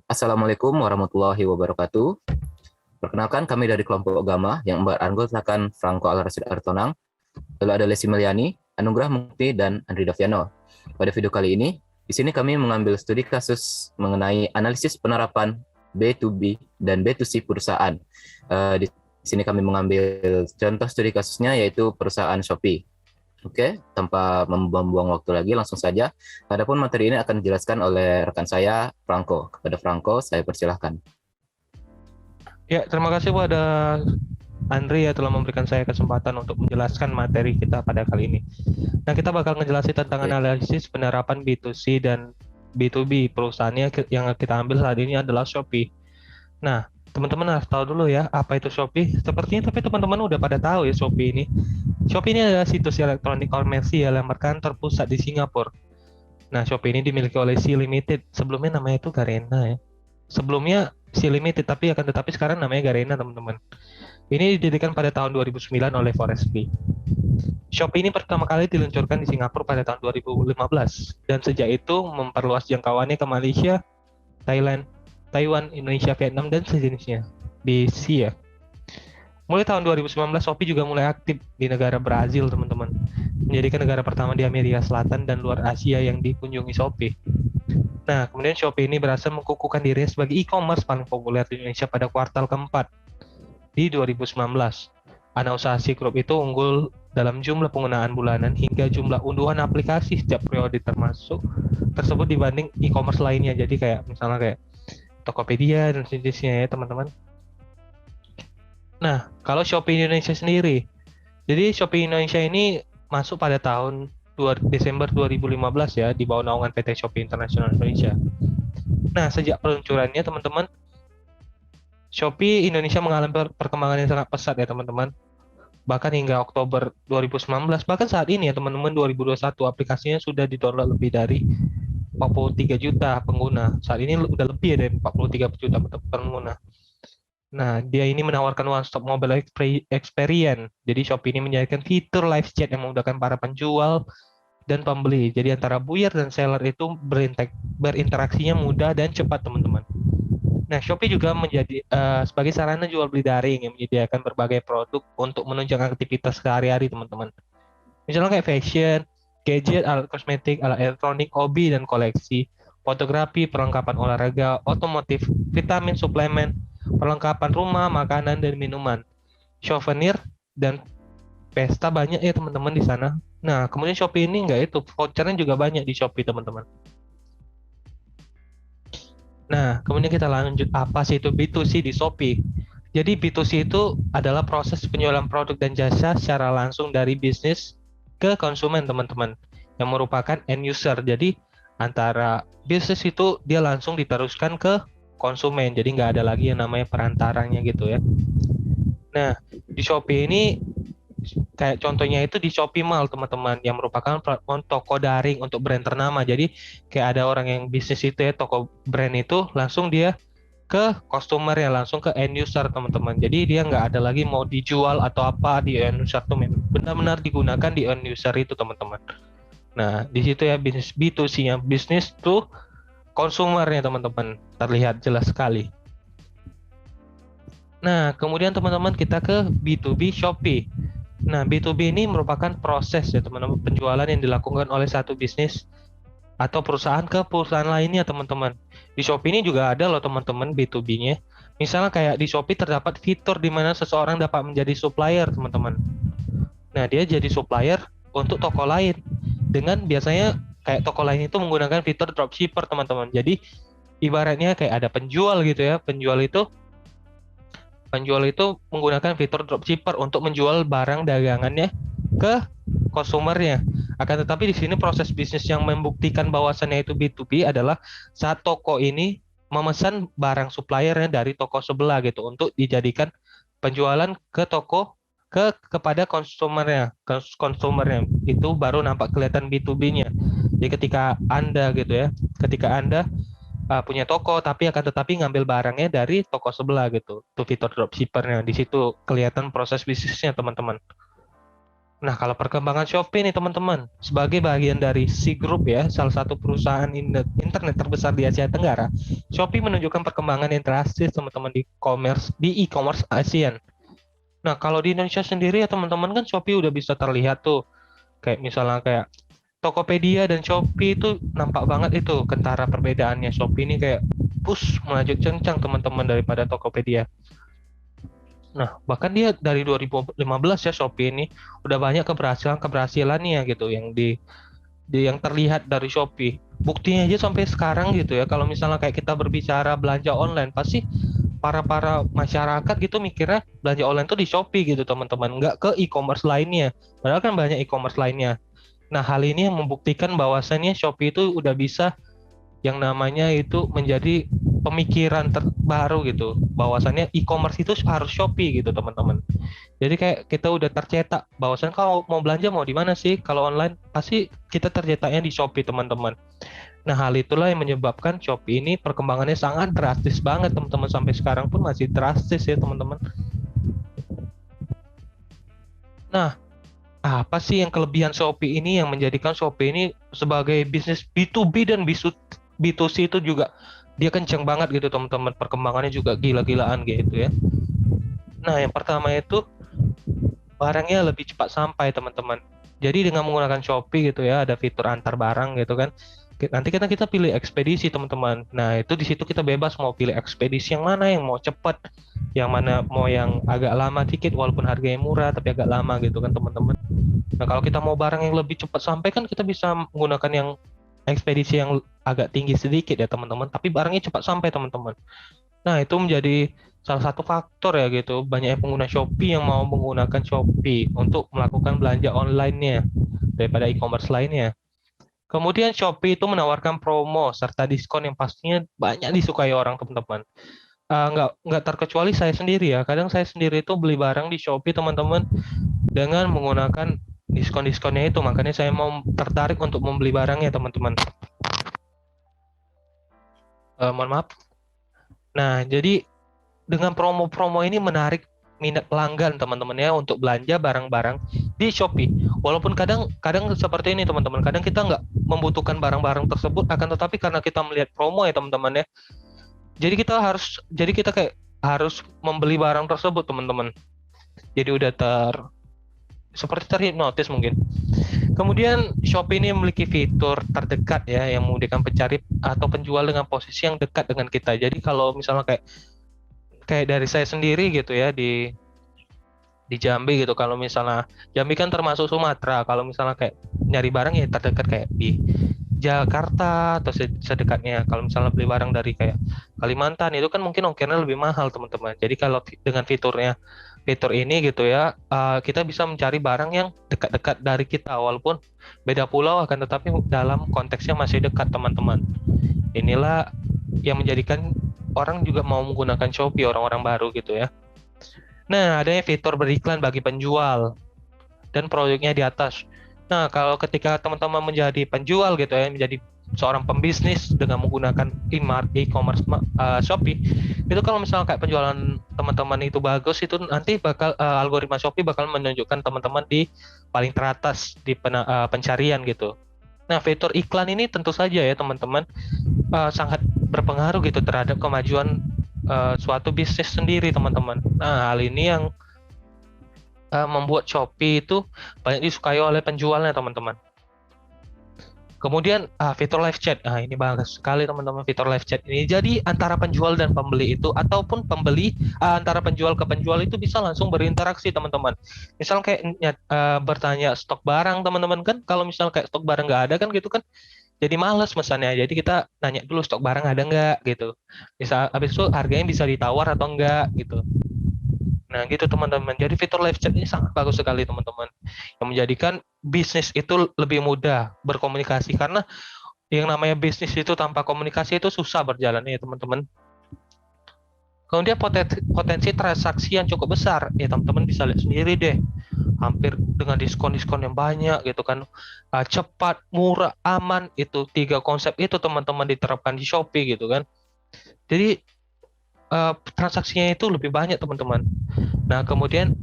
Assalamualaikum warahmatullahi wabarakatuh. Perkenalkan kami dari kelompok Gama yang beranggotakan Franco Al-Rasyid Artonang, lalu ada Lesi Meliani, Anugrah Mukti, dan Andri Daviano. Pada video kali ini, di sini kami mengambil studi kasus mengenai analisis penerapan B2B dan B2C perusahaan. Di sini kami mengambil contoh studi kasusnya yaitu perusahaan Shopee. Oke, tanpa membuang waktu lagi, langsung saja. Adapun materi ini akan dijelaskan oleh rekan saya, Franco. Kepada Franco, saya persilahkan. Ya, terima kasih pada Andri ya telah memberikan saya kesempatan untuk menjelaskan materi kita pada kali ini. Nah, kita bakal ngejelasin tentang Oke. analisis penerapan B2C dan B2B. Perusahaannya yang kita ambil saat ini adalah Shopee. Nah, teman-teman harus tahu dulu ya, apa itu Shopee. Sepertinya tapi teman-teman udah pada tahu ya Shopee ini. Shopee ini adalah situs elektronik komersial yang berkantor pusat di Singapura. Nah, Shopee ini dimiliki oleh Sea Limited. Sebelumnya namanya itu Garena ya. Sebelumnya Sea Limited, tetapi sekarang namanya Garena, teman-teman. Ini didirikan pada tahun 2009 oleh Forestry. Shopee ini pertama kali diluncurkan di Singapura pada tahun 2015 dan sejak itu memperluas jangkauannya ke Malaysia, Thailand, Taiwan, Indonesia, Vietnam, dan sejenisnya di Asia. Mulai tahun 2019, Shopee juga mulai aktif di negara Brazil, teman-teman. Menjadikan negara pertama di Amerika Selatan dan luar Asia yang dikunjungi Shopee. Nah, kemudian Shopee ini berhasil mengukuhkan diri sebagai e-commerce paling populer di Indonesia pada kuartal keempat di 2019. Anak usaha C Group itu unggul dalam jumlah penggunaan bulanan hingga jumlah unduhan aplikasi setiap periode termasuk tersebut dibanding e-commerce lainnya. Jadi kayak misalnya kayak Tokopedia dan sejenisnya ya teman-teman. Nah, kalau Shopee Indonesia sendiri, jadi Shopee Indonesia ini masuk pada tahun Desember 2015 ya di bawah naungan PT Shopee International Indonesia. Nah, sejak peluncurannya teman-teman, Shopee Indonesia mengalami perkembangan yang sangat pesat ya teman-teman. Bahkan hingga Oktober 2019, bahkan saat ini ya teman-teman 2021 aplikasinya sudah di-download lebih dari 43 juta pengguna. Saat ini udah lebih ya dari 43 juta pengguna. Nah, dia ini menawarkan one-stop mobile experience. Jadi Shopee ini menjadikan fitur live chat yang memudahkan para penjual dan pembeli. Jadi antara buyer dan seller itu berinteraksinya mudah dan cepat, teman-teman. Nah, Shopee juga menjadi sebagai sarana jual beli daring yang menyediakan berbagai produk untuk menunjang aktivitas sehari-hari, teman-teman. Misalnya kayak fashion, gadget, alat kosmetik, alat elektronik, hobi dan koleksi, fotografi, perlengkapan olahraga, otomotif, vitamin, suplemen, perlengkapan rumah, makanan dan minuman, souvenir dan pesta banyak ya teman-teman di sana. Nah, kemudian Shopee ini enggak itu, vouchernya juga banyak di Shopee, teman-teman. Nah, kemudian kita lanjut, apa sih itu B2C di Shopee? Jadi B2C itu adalah proses penjualan produk dan jasa secara langsung dari bisnis ke konsumen, teman-teman, yang merupakan end user. Jadi antara bisnis itu dia langsung diteruskan ke konsumen, jadi nggak ada lagi yang namanya perantaranya gitu ya. Nah, di Shopee ini kayak contohnya itu di Shopee Mall, teman-teman, yang merupakan platform toko daring untuk brand ternama. Jadi kayak ada orang yang bisnis itu ya, toko brand itu langsung dia ke customer ya, langsung ke end user, teman-teman. Jadi dia nggak ada lagi mau dijual atau apa di end user tuh, benar-benar digunakan di end user itu, teman-teman. Nah, di situ ya bisnis B2C-nya, bisnis tuh konsumernya, teman-teman, terlihat jelas sekali. Nah, kemudian teman-teman kita ke B2B Shopee. Nah, B2B ini merupakan proses ya teman-teman, penjualan yang dilakukan oleh satu bisnis atau perusahaan ke perusahaan lainnya, teman-teman. Di Shopee ini juga ada loh teman-teman B2B-nya. Misalnya kayak di Shopee terdapat fitur di mana seseorang dapat menjadi supplier, teman-teman. Nah, dia jadi supplier untuk toko lain. Dengan biasanya kayak toko lain itu menggunakan fitur dropshipper, teman-teman. Jadi ibaratnya kayak ada penjual gitu ya. Penjual itu menggunakan fitur dropshipper untuk menjual barang dagangannya ke konsumernya. Akan tetapi di sini proses bisnis yang membuktikan bahwasannya itu B2B adalah saat toko ini memesan barang suppliernya dari toko sebelah gitu untuk dijadikan penjualan ke toko kepada konsumernya itu baru nampak kelihatan B2B-nya. Jadi ketika Anda punya toko tapi akan tetapi ngambil barangnya dari toko sebelah gitu. Itu fitur dropshippernya. Di situ kelihatan proses bisnisnya, teman-teman. Nah, kalau perkembangan Shopee nih teman-teman, sebagai bagian dari Sea Group ya, salah satu perusahaan internet terbesar di Asia Tenggara, Shopee menunjukkan perkembangan yang drastis teman-teman di e-commerce ASEAN. Nah, kalau di Indonesia sendiri ya teman-teman kan Shopee udah bisa terlihat tuh, kayak misalnya kayak Tokopedia dan Shopee itu nampak banget itu kentara perbedaannya. Shopee ini kayak push melaju kencang teman-teman daripada Tokopedia. Nah, bahkan dia dari 2015 ya Shopee ini udah banyak keberhasilannya gitu yang terlihat dari Shopee. Buktinya aja sampai sekarang gitu ya. Kalau misalnya kayak kita berbicara belanja online, pasti para masyarakat gitu mikirnya belanja online tuh di Shopee gitu teman-teman, nggak ke e-commerce lainnya. Padahal kan banyak e-commerce lainnya. Nah, hal ini yang membuktikan bahwasannya Shopee itu udah bisa yang namanya itu menjadi pemikiran terbaru gitu, bahwasannya e-commerce itu harus Shopee gitu teman-teman. Jadi kayak kita udah tercetak bahwasan kalau mau belanja mau di mana sih, kalau online pasti kita tercetaknya di Shopee teman-teman. Nah, hal itulah yang menyebabkan Shopee ini perkembangannya sangat drastis banget teman-teman, sampai sekarang pun masih drastis ya teman-teman. Nah, apa sih yang kelebihan Shopee ini yang menjadikan Shopee ini sebagai bisnis B2B dan B2C itu juga dia kenceng banget gitu teman-teman, perkembangannya juga gila-gilaan gitu ya. Nah, yang pertama itu barangnya lebih cepat sampai teman-teman. Jadi dengan menggunakan Shopee gitu ya, ada fitur antar barang gitu kan. Nanti kita pilih ekspedisi teman-teman. Nah, itu di situ kita bebas mau pilih ekspedisi yang mana, yang mau cepat, yang mana mau yang agak lama dikit walaupun harganya murah tapi agak lama gitu kan teman-teman. Nah, kalau kita mau barang yang lebih cepat sampai kan kita bisa menggunakan yang ekspedisi yang agak tinggi sedikit ya teman-teman, tapi barangnya cepat sampai teman-teman. Nah, itu menjadi salah satu faktor ya gitu. Banyak pengguna Shopee yang mau menggunakan Shopee untuk melakukan belanja online-nya daripada e-commerce lainnya. Kemudian Shopee itu menawarkan promo serta diskon yang pastinya banyak disukai orang teman-teman. Nggak terkecuali saya sendiri ya. Kadang saya sendiri itu beli barang di Shopee teman-teman dengan menggunakan diskon-diskonnya itu. Makanya saya mau tertarik untuk membeli barangnya teman-teman. Mohon maaf. Nah, jadi dengan promo-promo ini menarik minat pelanggan teman-teman ya untuk belanja barang-barang di Shopee. Walaupun kadang seperti ini teman-teman, kadang kita nggak membutuhkan barang-barang tersebut, akan tetapi karena kita melihat promo ya teman-teman ya, jadi kita kayak harus membeli barang tersebut teman-teman. Jadi udah seperti terhipnotis mungkin. Kemudian Shopee ini memiliki fitur terdekat ya yang memudahkan pencari atau penjual dengan posisi yang dekat dengan kita. Jadi kalau misalnya kayak dari saya sendiri gitu ya di Jambi gitu, kalau misalnya Jambi kan termasuk Sumatera, kalau misalnya kayak nyari barang ya terdekat kayak di Jakarta atau sedekatnya. Kalau misalnya beli barang dari kayak Kalimantan itu kan mungkin ongkirnya lebih mahal teman-teman. Jadi kalau dengan fitur ini gitu ya, kita bisa mencari barang yang dekat-dekat dari kita walaupun beda pulau, akan tetapi dalam konteksnya masih dekat teman-teman. Inilah yang menjadikan orang juga mau menggunakan Shopee, orang-orang baru gitu ya. Nah, adanya fitur beriklan bagi penjual dan produknya di atas. Nah, kalau ketika teman-teman menjadi penjual gitu ya, menjadi seorang pembisnis dengan menggunakan e-commerce Shopee, itu kalau misalnya kayak penjualan teman-teman itu bagus, itu nanti bakal algoritma Shopee bakal menunjukkan teman-teman di paling teratas di pencarian gitu. Nah, fitur iklan ini tentu saja ya teman-teman sangat berpengaruh gitu terhadap kemajuan suatu bisnis sendiri teman-teman. Nah, hal ini yang membuat Shopee itu banyak disukai oleh penjualnya teman-teman. Kemudian fitur live chat, ini bagus sekali teman-teman fitur live chat ini. Jadi antara penjual dan pembeli itu, ataupun pembeli antara penjual ke penjual itu bisa langsung berinteraksi teman-teman. Misal kayak bertanya stok barang teman-teman kan, kalau misal kayak stok barang nggak ada kan gitu kan, jadi males mesannya. Jadi kita nanya dulu stok barang ada nggak gitu. Bisa habis itu harganya bisa ditawar atau enggak gitu. Nah gitu teman-teman. Jadi fitur live chat ini sangat bagus sekali teman-teman, yang menjadikan bisnis itu lebih mudah berkomunikasi, karena yang namanya bisnis itu tanpa komunikasi itu susah berjalannya ya teman-teman. Kemudian potensi transaksi yang cukup besar ya teman-teman bisa lihat sendiri deh, hampir dengan diskon-diskon yang banyak gitu kan, cepat, murah, aman, itu 3 konsep itu teman-teman diterapkan di Shopee gitu kan. Jadi transaksinya itu lebih banyak teman-teman. Nah kemudian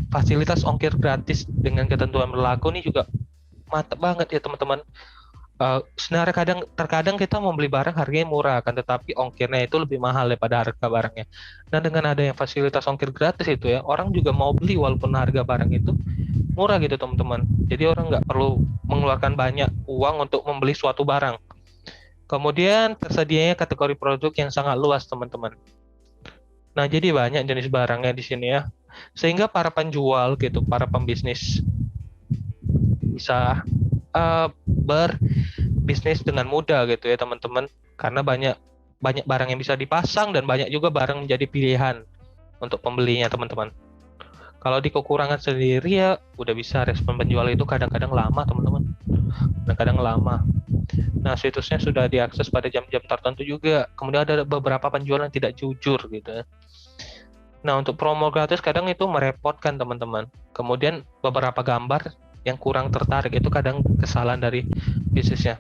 fasilitas ongkir gratis dengan ketentuan berlaku ini juga mantap banget ya teman-teman. Sebenarnya terkadang kita mau beli barang harganya murah kan, tetapi ongkirnya itu lebih mahal daripada harga barangnya. Nah, dengan adanya fasilitas ongkir gratis itu ya, orang juga mau beli walaupun harga barang itu murah gitu teman-teman. Jadi orang nggak perlu mengeluarkan banyak uang untuk membeli suatu barang. Kemudian tersedianya kategori produk yang sangat luas teman-teman. Nah, jadi banyak jenis barangnya di sini ya. Sehingga para penjual gitu, para pembisnis bisa berbisnis dengan mudah gitu ya teman-teman, karena banyak barang yang bisa dipasang dan banyak juga barang menjadi pilihan untuk pembelinya teman-teman. Kalau di kekurangan sendiri ya udah bisa respon penjual itu kadang-kadang lama teman-teman, kadang-kadang lama. Nah, situsnya sudah diakses pada jam-jam tertentu juga. Kemudian ada beberapa penjual yang tidak jujur gitu ya. Nah, untuk promo gratis kadang itu merepotkan teman-teman. Kemudian beberapa gambar yang kurang tertarik itu kadang kesalahan dari bisnisnya.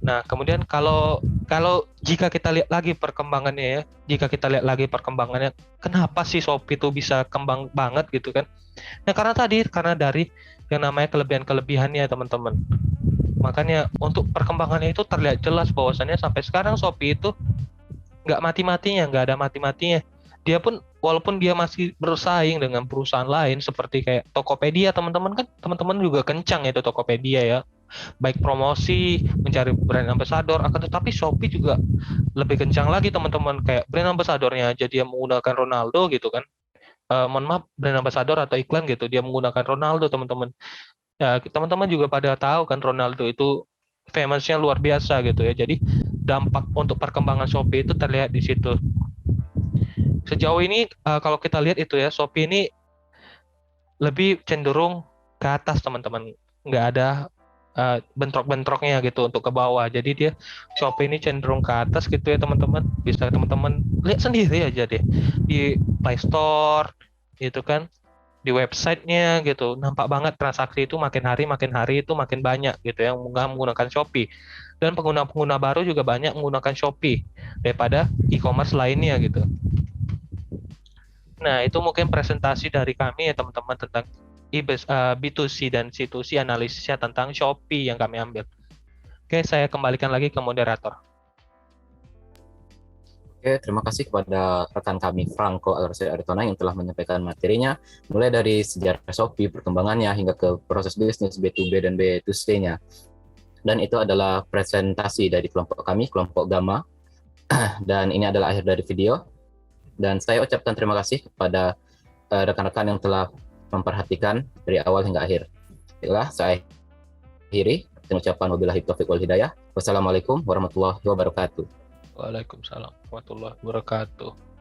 Nah, kemudian kalau jika kita lihat lagi perkembangannya ya, kenapa sih Shopee itu bisa kembang banget gitu kan? Nah, karena dari yang namanya kelebihan-kelebihannya teman-teman. Makanya untuk perkembangannya itu terlihat jelas bahwasannya sampai sekarang Shopee itu nggak ada mati-matinya. Dia pun walaupun dia masih bersaing dengan perusahaan lain seperti kayak Tokopedia, teman-teman juga kencang itu Tokopedia ya, baik promosi, mencari brand ambassador, akan tetapi Shopee juga lebih kencang lagi teman-teman, kayak brand ambassadornya aja dia menggunakan Ronaldo gitu kan. Mohon maaf, brand ambassador atau iklan gitu dia menggunakan Ronaldo teman-teman. Ya, teman-teman juga pada tahu kan Ronaldo itu famousnya luar biasa gitu ya. Jadi dampak untuk perkembangan Shopee itu terlihat di situ. Sejauh ini kalau kita lihat itu ya, Shopee ini lebih cenderung ke atas teman-teman, nggak ada bentrok-bentroknya gitu untuk ke bawah. Jadi dia Shopee ini cenderung ke atas gitu ya teman-teman. Bisa teman-teman lihat sendiri aja deh di Play Store gitu kan, di websitenya gitu, nampak banget transaksi itu makin hari itu makin banyak gitu yang menggunakan Shopee, dan pengguna-pengguna baru juga banyak menggunakan Shopee daripada e-commerce lainnya gitu. Nah, itu mungkin presentasi dari kami ya teman-teman tentang B2C dan C2C analisisnya tentang Shopee yang kami ambil. Oke, saya kembalikan lagi ke moderator. Oke, terima kasih kepada rekan kami Franco Alrashid Aritonang yang telah menyampaikan materinya, mulai dari sejarah Shopee, perkembangannya, hingga ke proses bisnis B2B dan B2C-nya. Dan itu adalah presentasi dari kelompok kami, kelompok Gamma. Dan ini adalah akhir dari video. Dan saya ucapkan terima kasih kepada rekan-rekan yang telah memperhatikan dari awal hingga akhir. Itulah saya akhiri dengan ucapan wabillahi taufiq wal hidayah. Wassalamualaikum warahmatullahi wabarakatuh. Waalaikumsalam warahmatullahi wabarakatuh.